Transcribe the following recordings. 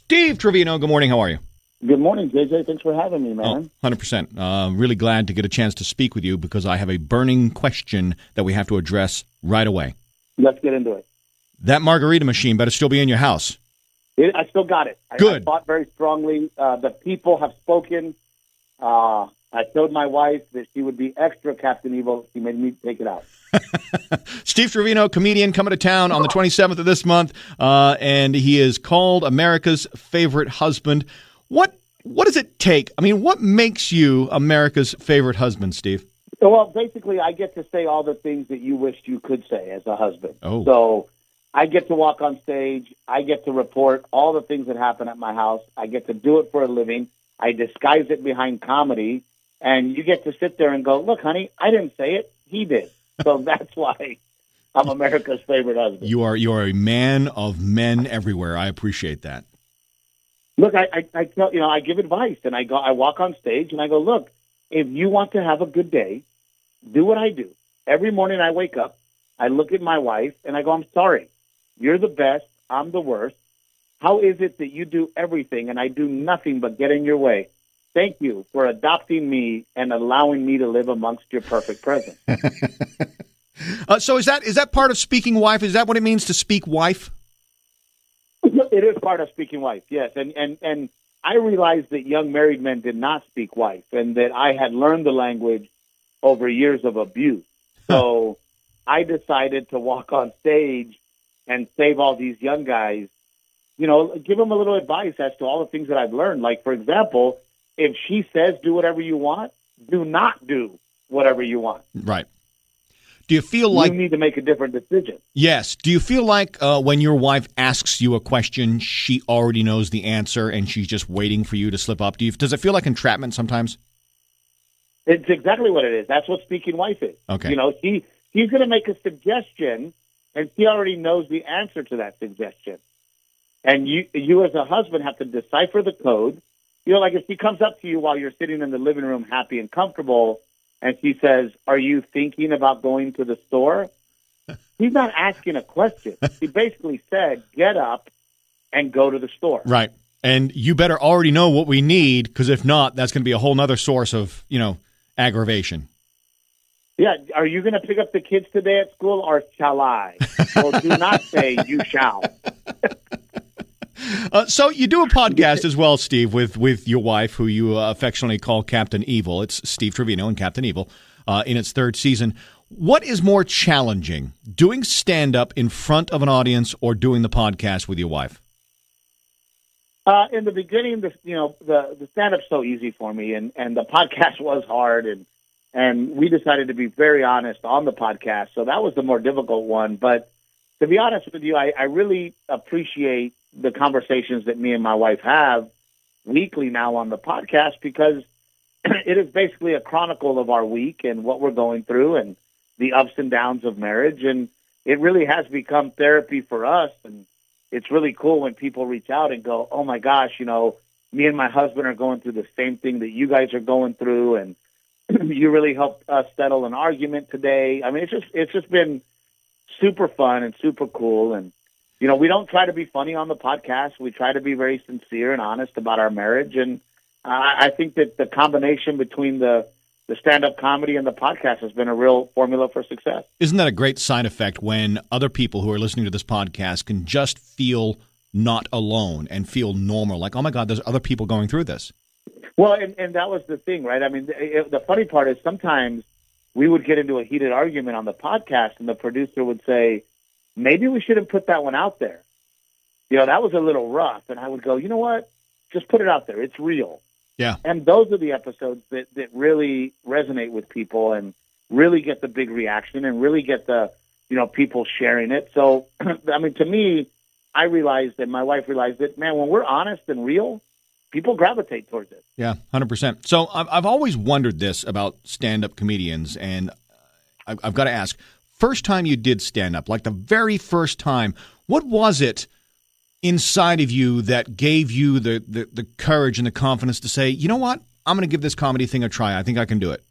Steve Trevino, good morning. How are you? Good morning, JJ. Thanks for having me, man. 100%. Really glad to get a chance to speak with you because I have a burning question that we have to address right away. Let's get into it. That margarita machine better still be in your house. I still got it. Good. I fought very strongly. The people have spoken. I told my wife that she would be extra Captain Evil. She made me take it out. Steve Trevino, comedian, coming to town on the 27th of this month, and he is called America's favorite husband. What does it take? I mean, what makes you America's favorite husband, Steve? Well, basically, I get to say all the things that you wished you could say as a husband. Oh. So I get to walk on stage. I get to report all the things that happen at my house. I get to do it for a living. I disguise it behind comedy. And you get to sit there and go, look, honey, I didn't say it. He did. So that's why I'm America's favorite husband. You are a man of men everywhere. I appreciate that. Look, I tell I give advice, and I walk on stage and I go, look, if you want to have a good day, do what I do. Every morning I wake up, I look at my wife and I go, I'm sorry. You're the best. I'm the worst. How is it that you do everything and I do nothing but get in your way? Thank you for adopting me and allowing me to live amongst your perfect presence. So is that part of speaking wife? Is that what it means to speak wife? It is part of speaking wife, yes. And I realized that young married men did not speak wife and that I had learned the language over years of abuse. So I decided to walk on stage and save all these young guys, give them a little advice as to all the things that I've learned. Like, for example, if she says do whatever you want, do not do whatever you want. Right. Do you feel like you need to make a different decision? Yes. Do you feel like when your wife asks you a question, she already knows the answer and she's just waiting for you to slip up? Does it feel like entrapment sometimes? It's exactly what it is. That's what speaking wife is. Okay. She's going to make a suggestion, and she already knows the answer to that suggestion. And you as a husband have to decipher the code. Like if she comes up to you while you're sitting in the living room happy and comfortable, and she says, are you thinking about going to the store? She's not asking a question. She basically said, get up and go to the store. Right. And you better already know what we need, because if not, that's going to be a whole nother source of, aggravation. Yeah. Are you going to pick up the kids today at school, or shall I? Well, do not say you shall. So you do a podcast as well, Steve, with your wife, who you affectionately call Captain Evil. It's Steve Trevino and Captain Evil in its third season. What is more challenging, doing stand-up in front of an audience or doing the podcast with your wife? In the beginning, the stand-up's so easy for me, and the podcast was hard, and we decided to be very honest on the podcast, so that was the more difficult one. But to be honest with you, I really appreciate the conversations that me and my wife have weekly now on the podcast, because it is basically a chronicle of our week and what we're going through and the ups and downs of marriage. And it really has become therapy for us. And it's really cool when people reach out and go, oh my gosh, me and my husband are going through the same thing that you guys are going through. And you really helped us settle an argument today. I mean, it's just been super fun and super cool. And, we don't try to be funny on the podcast. We try to be very sincere and honest about our marriage. And I think that the combination between the stand-up comedy and the podcast has been a real formula for success. Isn't that a great side effect when other people who are listening to this podcast can just feel not alone and feel normal? Like, oh, my God, there's other people going through this. Well, and that was the thing, right? I mean, the funny part is sometimes we would get into a heated argument on the podcast, and the producer would say, maybe we shouldn't put that one out there. That was a little rough. And I would go, you know what? Just put it out there. It's real. Yeah. And those are the episodes that really resonate with people and really get the big reaction and really get the, people sharing it. So, I mean, to me, I realized, and my wife realized that, man, when we're honest and real, people gravitate towards it. Yeah, 100%. So I've always wondered this about stand-up comedians, and I've got to ask, first time you did stand-up, like the very first time, what was it inside of you that gave you the courage and the confidence to say, you know what, I'm going to give this comedy thing a try. I think I can do it.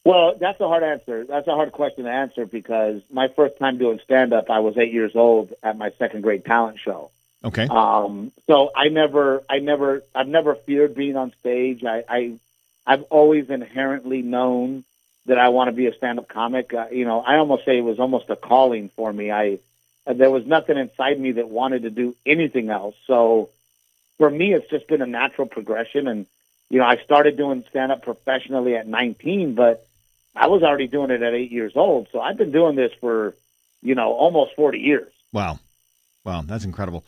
Well, that's a hard answer. That's a hard question to answer, because my first time doing stand-up, I was 8 years old at my second grade talent show. Okay. So I've never feared being on stage. I've always inherently known that I want to be a stand-up comic. I almost say it was almost a calling for me. There was nothing inside me that wanted to do anything else. So for me, it's just been a natural progression. And, I started doing stand-up professionally at 19, but I was already doing it at 8 years old. So I've been doing this for, almost 40 years. Wow. That's incredible.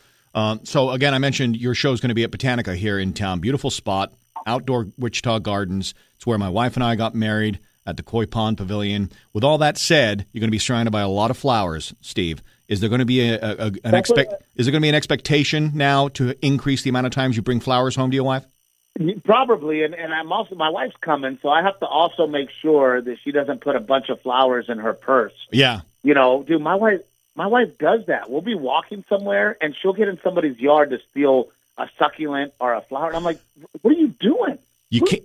So again, I mentioned your show's going to be at Botanica here in town. Beautiful spot, outdoor Wichita Gardens. It's where my wife and I got married, at the Koi Pond Pavilion. With all that said, you're going to be surrounded by a lot of flowers, Steve. Is there going to be an expectation now to increase the amount of times you bring flowers home to your wife? Probably, and my wife's coming, so I have to also make sure that she doesn't put a bunch of flowers in her purse. Yeah. Dude, my wife does that. We'll be walking somewhere, and she'll get in somebody's yard to steal a succulent or a flower. And I'm like, what are you doing? You can't.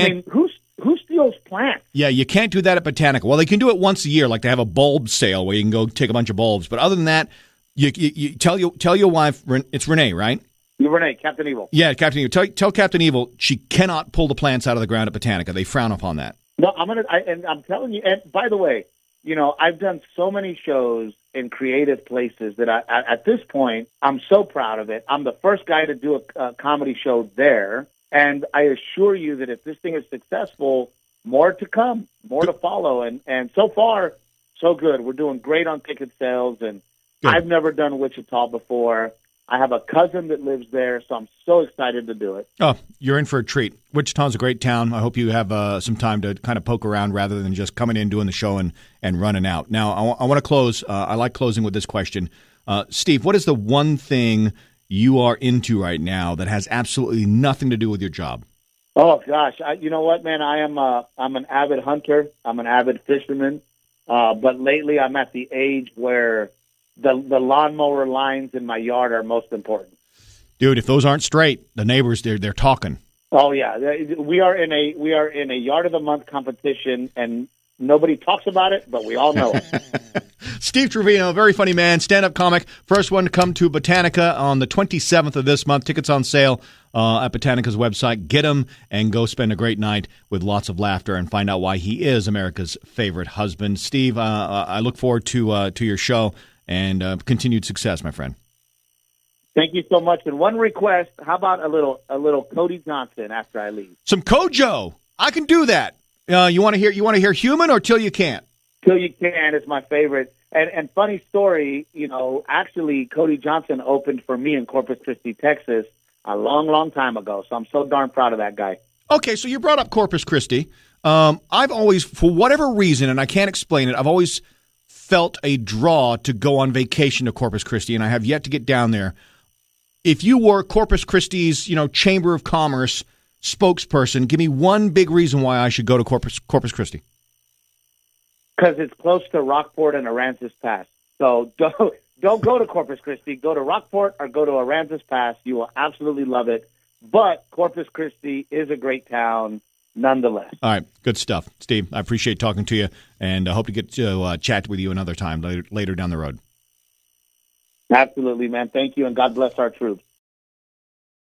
I mean, who steals plants? Yeah, you can't do that at Botanica. Well, they can do it once a year, like they have a bulb sale where you can go take a bunch of bulbs. But other than that, you tell your wife, it's Renee, right? Renee, Captain Evil. Yeah, Captain Evil. Tell Captain Evil she cannot pull the plants out of the ground at Botanica. They frown upon that. No, I'm telling you. And by the way, I've done so many shows in creative places that at this point, I'm so proud of it. I'm the first guy to do a comedy show there. And I assure you that if this thing is successful, more to come, more to follow. And so far, so good. We're doing great on ticket sales. And good. I've never done Wichita before. I have a cousin that lives there, so I'm so excited to do it. Oh, you're in for a treat. Wichita's a great town. I hope you have some time to kind of poke around rather than just coming in, doing the show, and running out. Now, I want to close. I like closing with this question. Steve, what is the one thing you are into right now that has absolutely nothing to do with your job? Oh, gosh. You know what, man? I'm an avid hunter. I'm an avid fisherman. But lately I'm at the age where the lawnmower lines in my yard are most important. Dude, if those aren't straight, the neighbors they're talking. Oh yeah, we are in a yard of the month competition, and nobody talks about it, but we all know it. Steve Trevino, very funny man, stand-up comic. First one to come to Botanica on the 27th of this month. Tickets on sale at Botanica's website. Get them and go spend a great night with lots of laughter and find out why he is America's favorite husband. Steve, I look forward to your show. And continued success, my friend. Thank you so much. And one request: how about a little Cody Johnson after I leave? Some Kojo. I can do that. You want to hear Human or Till You Can't? Till You Can is my favorite. And funny story, actually Cody Johnson opened for me in Corpus Christi, Texas, a long time ago. So I'm so darn proud of that guy. Okay, so you brought up Corpus Christi. I've always, for whatever reason, and I can't explain it, I've always felt a draw to go on vacation to Corpus Christi, and I have yet to get down there. If you were Corpus Christi's, Chamber of Commerce spokesperson, give me one big reason why I should go to Corpus Christi. Because it's close to Rockport and Aransas Pass. So don't go to Corpus Christi. Go to Rockport or go to Aransas Pass. You will absolutely love it. But Corpus Christi is a great town nonetheless. All right. Good stuff. Steve, I appreciate talking to you, and I hope to get to chat with you another time later down the road. Absolutely, man. Thank you, and God bless our troops.